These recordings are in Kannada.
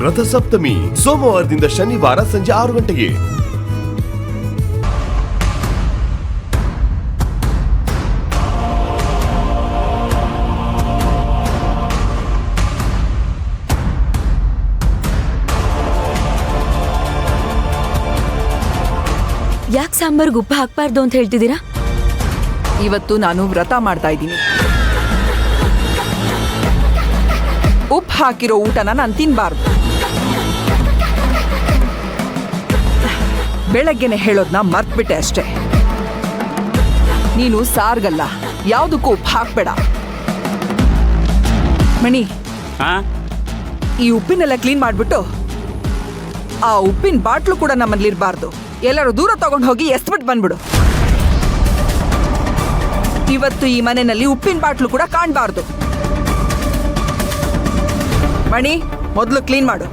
ರಥಸಪ್ತಮಿ ಸೋಮವಾರದಿಂದ ಶನಿವಾರ ಸಂಜೆ 6 ಗಂಟೆಗೆ. ಯಾಕೆ ಸಾಂಬಾರ್ಗೆ ಉಪ್ಪು ಹಾಕ್ಬಾರ್ದು ಅಂತ ಹೇಳ್ತಿದ್ದೀರಾ? ಇವತ್ತು ನಾನು ವ್ರತ ಮಾಡ್ತಾ ಇದ್ದೀನಿ. ಉಪ್ಪು ಹಾಕಿರೋ ಊಟನ ನಾನು ತಿನ್ಬಾರ್ದು. ಬೆಳಗ್ಗೆನೆ ಹೇಳೋದ್ನ ಮರ್ತ್ಬಿಟ್ಟೆ ಅಷ್ಟೇ. ನೀನು ಸಾರ್ಗಲ್ಲ, ಯಾವುದಕ್ಕೂ ಉಪ್ಪು ಹಾಕ್ಬೇಡ. ಮಣಿ, ಈ ಉಪ್ಪಿನೆಲ್ಲ ಕ್ಲೀನ್ ಮಾಡ್ಬಿಟ್ಟು ಆ ಉಪ್ಪಿನ ಬಾಟ್ಲು ಕೂಡ ನಮ್ಮಲ್ಲಿರಬಾರ್ದು. ಎಲ್ಲರೂ ದೂರ ತಗೊಂಡು ಹೋಗಿ ಎಸ್ಬಿಟ್ಟು ಬಂದ್ಬಿಡು. ಇವತ್ತು ಈ ಮನೆಯಲ್ಲಿ ಉಪ್ಪಿನ ಬಾಟ್ಲು ಕೂಡ ಕಾಣಬಾರ್ದು. ಮಣಿ, ಮೊದಲು ಕ್ಲೀನ್ ಮಾಡು.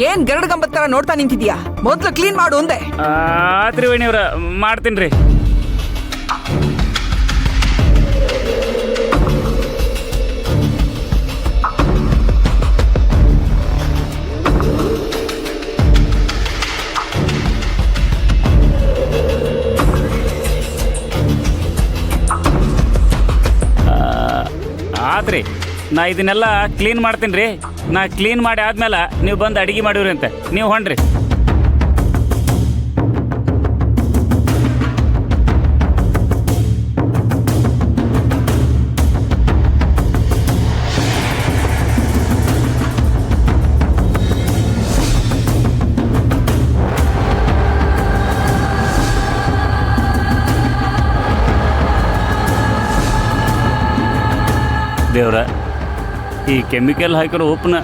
ಏನ್ ಗರಡ್ಗಂಬತ್ ತರ ನೋಡ್ತಾ ನಿಂತಿದ್ಯಾ? ಮೊದಲು ಕ್ಲೀನ್ ಮಾಡು ಅಂದೆ. ತ್ರಿವೇಣಿಯವರ ಮಾಡ್ತೀನಿ. ಆತ್ರಿ, ನಾ ಇದನ್ನೆಲ್ಲ ಕ್ಲೀನ್ ಮಾಡ್ತೀನಿ ರೀ. ನಾ ಕ್ಲೀನ್ ಮಾಡಿ ಆದ್ಮೇಲೆ ನೀವು ಬಂದು ಅಡಿಗೆ ಮಾಡಿವ್ರಿ ಅಂತ ನೀವು ಹೊಂಡ್ರಿ. ದೇವ್ರ, ಈ ಕೆಮಿಕಲ್ ಹಾಕಿರೋ ಉಪ್ಪನ್ನ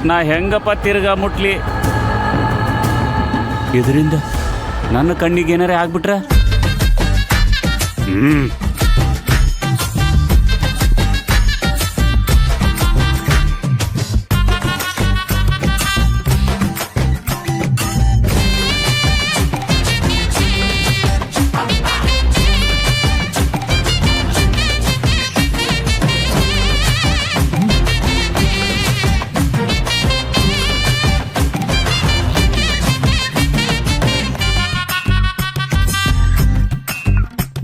ನಾ ಹೆಂಗಪ್ಪ ತಿರ್ಗಾ ಮುಟ್ಲಿ? ಇದರಿಂದ ನನ್ನ ಕಣ್ಣಿಗೆ ಏನಾರೇ ಆಗ್ಬಿಟ್ರ?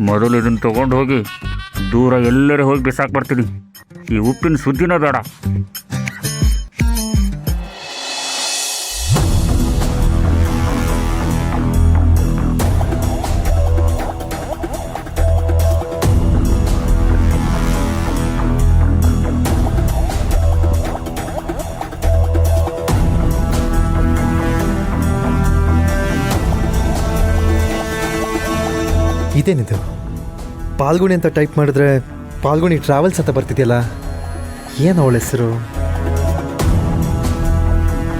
ಮೊದಲು ಇದನ್ನು ತೊಗೊಂಡು ಹೋಗಿ ದೂರ ಎಲ್ಲರೂ ಹೋಗಿ ಬಿಸಾಕ್ ಬರ್ತೀನಿ. ಈ ಉಪ್ಪಿನ ಸುದ್ದಿನ ಬೇಡ. ಇದೇನಿದು? ಪಾಲ್ಗುಣಿ ಅಂತ ಟೈಪ್ ಮಾಡಿದ್ರೆ ಪಾಲ್ಗುಣಿ ಟ್ರಾವೆಲ್ಸ್ ಅಂತ ಬರ್ತಿದೆಯಲ್ಲ, ಏನು ಅವಳ ಹೆಸರು?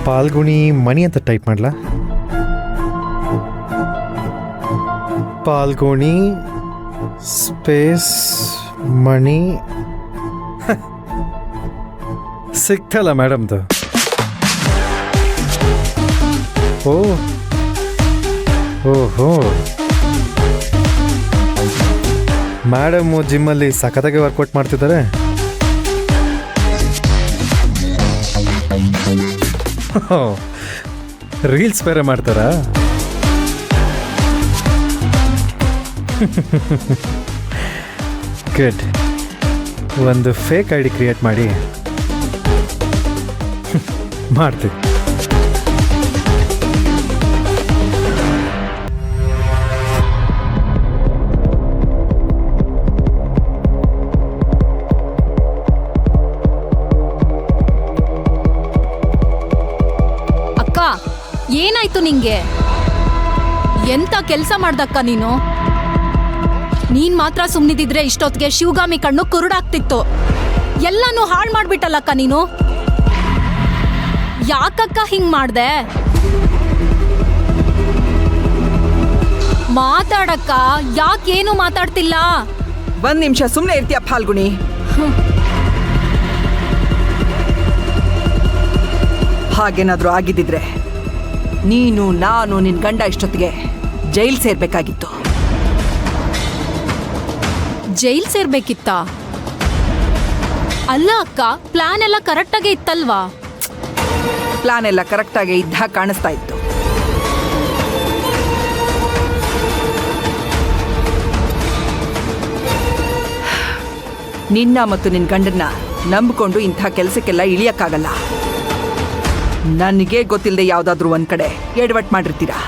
ಪಾಲ್ಗುಣಿ ಮಣಿ ಅಂತ ಟೈಪ್ ಮಾಡಲಾ? ಪಾಲ್ಗುಣಿ ಸ್ಪೇಸ್ ಮಣಿ. ಸಿಕ್ತಲ್ಲ ಮೇಡಮ್ದು. ಓಹೋ, ಮೇಡಮ್ ಜಿಮ್ಮಲ್ಲಿ ಸಖತ್ತಾಗಿ ವರ್ಕೌಟ್ ಮಾಡ್ತಿದ್ದಾರೆ. ರೀಲ್ಸ್ ಬೇರೆ ಮಾಡ್ತಾರಾ? ಗುಡ್. ಒಂದು ಫೇಕ್ ಐ ಡಿ ಕ್ರಿಯೇಟ್ ಮಾಡಿ ಮಾಡ್ತೀವಿ. ಏನಾಯ್ತು ನಿಂಗೆ? ಎಂತ ಕೆಲಸ ಮಾಡ್ದಕ್ಕ ನೀನು? ನೀನ್ ಮಾತ್ರ ಸುಮ್ಮನಿದ್ರೆ ಇಷ್ಟೊತ್ತಿಗೆ ಶಿವಗಾಮಿ ಕಣ್ಣು ಕುರುಡಾಗ್ತಿತ್ತು. ಎಲ್ಲಾನು ಹಾಳು ಮಾಡ್ಬಿಟ್ಟಲ್ಲಕ್ಕ ನೀನು. ಯಾಕಕ್ಕ ಹಿಂಗ್ ಮಾಡ್ದೆ? ಮಾತಾಡಕ್ಕ, ಯಾಕೇನು ಮಾತಾಡ್ತಿಲ್ಲ? 1 ನಿಮಿಷ ಸುಮ್ಮನೆ ಇರ್ತೀಯ ಫಾಲ್ಗುಣಿ? ಹಾಗೇನಾದ್ರೂ ಆಗಿದ್ದಿದ್ರೆ ನೀನು, ನಾನು, ನಿನ್ ಗಂಡ ಇಷ್ಟೊತ್ತಿಗೆ ಜೈಲ್ ಸೇರ್ಬೇಕಾಗಿತ್ತು. ಜೈಲ್ ಸೇರ್ಬೇಕಿತ್ತಾ? ಅಲ್ಲ ಅಕ್ಕ, ಪ್ಲಾನ್ ಎಲ್ಲ ಕರೆಕ್ಟಾಗೆ ಇತ್ತಲ್ವಾ? ಪ್ಲಾನ್ ಎಲ್ಲ ಕರೆಕ್ಟಾಗಿ ಇದ್ದ ಕಾಣಿಸ್ತಾ ಇತ್ತು. ನಿನ್ನ ಮತ್ತು ನಿನ್ನ ಗಂಡನ್ನ ನಂಬಿಕೊಂಡು ಇಂಥ ಕೆಲಸಕ್ಕೆಲ್ಲ ಇಳಿಯಕ್ಕಾಗಲ್ಲ. ನನಗೆ ಗೊತ್ತಿಲ್ಲದೆ ಯಾವುದಾದ್ರೂ ಒಂದ್ ಕಡೆ ಎಡವಟ್ ಮಾಡಿರ್ತೀರಾ.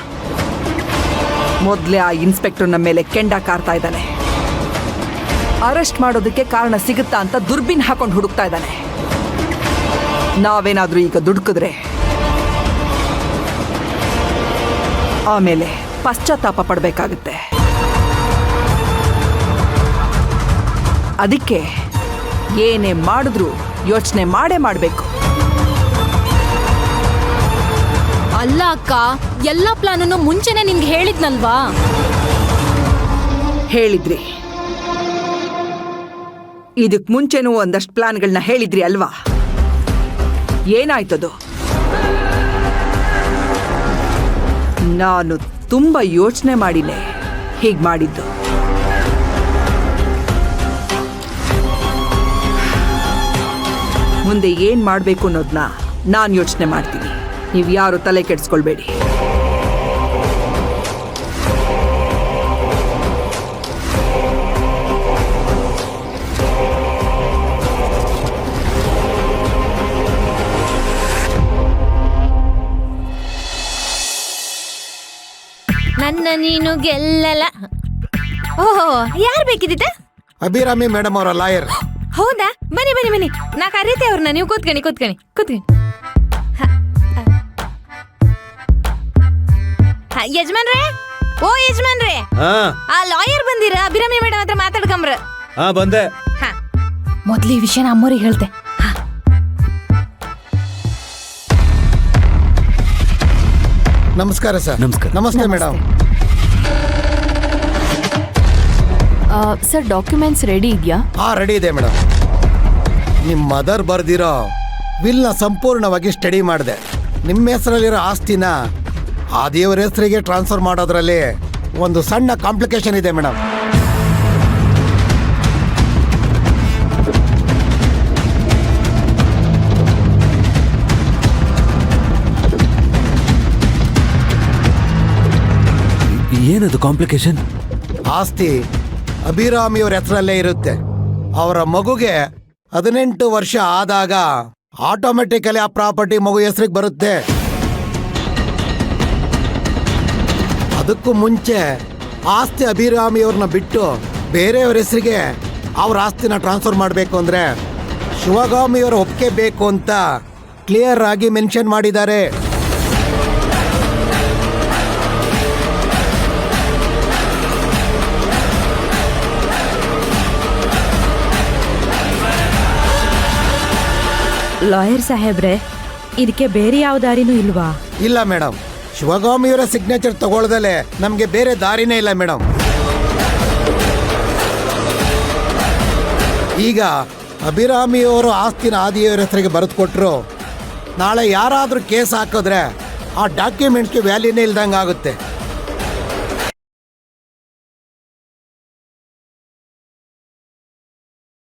ಮೊದಲೇ ಆ ಇನ್ಸ್ಪೆಕ್ಟರ್ ನಮ್ಮ ಮೇಲೆ ಕೆಂಡ ಕಾರ್ತಾ ಇದ್ದಾನೆ. ಅರೆಸ್ಟ್ ಮಾಡೋದಕ್ಕೆ ಕಾರಣ ಸಿಗುತ್ತಾ ಅಂತ ದುರ್ಬಿನ್ ಹಾಕೊಂಡು ಹುಡುಕ್ತಾ ಇದ್ದಾನೆ. ನಾವೇನಾದ್ರೂ ಈಗ ದುಡುಕಿದ್ರೆ ಆಮೇಲೆ ಪಶ್ಚಾತ್ತಾಪ ಪಡಬೇಕಾಗುತ್ತೆ. ಅದಕ್ಕೆ ಏನೇ ಮಾಡಿದ್ರೂ ಯೋಚನೆ ಮಾಡಬೇಕು. ಅಲ್ಲ ಅಕ್ಕ, ಎಲ್ಲ ಪ್ಲಾನನ್ನು ಮುಂಚೆನೆ ನಿನ್ಗೆ ಹೇಳಿದ್ನಲ್ವಾ? ಹೇಳಿದ್ರಿ. ಇದಕ್ ಮುಂಚೆನೂ ಒಂದಷ್ಟು ಪ್ಲಾನ್ಗಳನ್ನ ಹೇಳಿದ್ರಿ ಅಲ್ವಾ? ಏನಾಯ್ತದು? ನಾನು ತುಂಬಾ ಯೋಚನೆ ಮಾಡಿನೇ ಹೀಗ್ ಮಾಡಿದ್ದು. ಮುಂದೆ ಏನ್ ಮಾಡ್ಬೇಕು ಅನ್ನೋದನ್ನ ನಾನು ಯೋಚನೆ ಮಾಡ್ತೀನಿ. ನೀವು ಯಾರು ತಲೆ ಕೆಡಿಸ್ಕೊಳ್ಬೇಡಿ. ನನ್ನ ನೀನು ಗೆಲ್ಲಲ್ಲ. ಓಹೋ, ಯಾರು ಬೇಕಿದ್ದಿತ್ತ? ಅಭಿರಾಮಿ ಮೇಡಮ್ ಅವರ ಲಾಯರ್. ಹೌದಾ? ಬನ್ನಿ ಬನ್ನಿ ಬನ್ನಿ, ನಾ ಕರೀತೆ ಅವ್ರನ್ನ. ನೀವು ಕೂತ್ಕಣಿ ಕೂತ್ಕಣಿ ಕೂತ್ಕಣಿ. ಯಜಮಾನ್ರೇ, ಓ ಯಜಮಾನ್ರೇ, ಆ ಲಾಯರ್ ಬಂದಿರ, ಅಭಿರಾಮಿ ಮೇಡಮ್ ಹತ್ರ ಮಾತಾಡ್ಕಂಬ್ರ. ಬಂದೆ. ಮೊದ್ಲು ಈ ವಿಷಯನ ಅಮ್ಮೋರಿಗೆ ಹೇಳ್ದೆ. ನಮಸ್ಕಾರ ಸರ್. ನಮಸ್ಕಾರ. ನಮಸ್ತೆ ಮೇಡಮ್. ಸರ್, ಡಾಕ್ಯುಮೆಂಟ್ಸ್ ರೆಡಿ ಇದೆಯಾ? ರೆಡಿ ಇದೆ ಮೇಡಮ್. ನಿಮ್ಮ ಮದರ್ ಬರ್ದಿರೋ ವಿಲ್ನ ಸಂಪೂರ್ಣವಾಗಿ ಸ್ಟಡಿ ಮಾಡಿದೆ. ನಿಮ್ಮ ಹೆಸರಲ್ಲಿರೋ ಆಸ್ತಿನ ಆ ದೇವರ ಹೆಸರಿಗೆ ಟ್ರಾನ್ಸ್ಫರ್ ಮಾಡೋದ್ರಲ್ಲಿ ಒಂದು ಸಣ್ಣ ಕಾಂಪ್ಲಿಕೇಶನ್ ಇದೆ ಮೇಡಮ್. ಏನದು ಕಾಂಪ್ಲಿಕೇಶನ್? ಆಸ್ತಿ ಅಭಿರಾಮಿಯವ್ರ ಹೆಸರಲ್ಲೇ ಇರುತ್ತೆ. ಅವರ ಮಗುಗೆ 18 ವರ್ಷ ಆದಾಗ ಆಟೋಮೆಟಿಕಲಿ ಆ ಪ್ರಾಪರ್ಟಿ ಮಗು ಹೆಸರಿಗೆ ಬರುತ್ತೆ. ಅದಕ್ಕೂ ಮುಂಚೆ ಆಸ್ತಿ ಅಭಿರಾಮಿಯವ್ರನ್ನ ಬಿಟ್ಟು ಬೇರೆಯವ್ರ ಹೆಸರಿಗೆ ಅವ್ರ ಆಸ್ತಿನ ಟ್ರಾನ್ಸ್ಫರ್ ಮಾಡಬೇಕು ಅಂದರೆ ಶಿವಗಾಮಿಯವರ ಒಪ್ಪಿಗೆ ಬೇಕು ಅಂತ ಕ್ಲಿಯರ್ ಆಗಿ ಮೆನ್ಷನ್ ಮಾಡಿದ್ದಾರೆ. ಲಾಯರ್ ಸಾಹೇಬ್ರೆ, ಇದಕ್ಕೆ ಬೇರೆ ಯಾವ ದಾರಿನೂ ಇಲ್ವಾ? ಇಲ್ಲ ಮೇಡಮ್, ಶಿವಗಾಮಿಯವರ ಸಿಗ್ನೇಚರ್ ತಗೊಳ್ದಲೆ ನಮಗೆ ಬೇರೆ ದಾರಿನೇ ಇಲ್ಲ ಮೇಡಮ್. ಈಗ ಅಭಿರಾಮಿಯವರು ಆಸ್ತಿನ ಆದಿಯವರ ಹೆಸರಿಗೆ ಬರೆದು ಕೊಟ್ಟರು. ನಾಳೆ ಯಾರಾದರೂ ಕೇಸ್ ಹಾಕಿದ್ರೆ ಆ ಡಾಕ್ಯುಮೆಂಟ್ಸ್ಗೆ ವ್ಯಾಲ್ಯೂನೇ ಇಲ್ದಂಗೆ ಆಗುತ್ತೆ.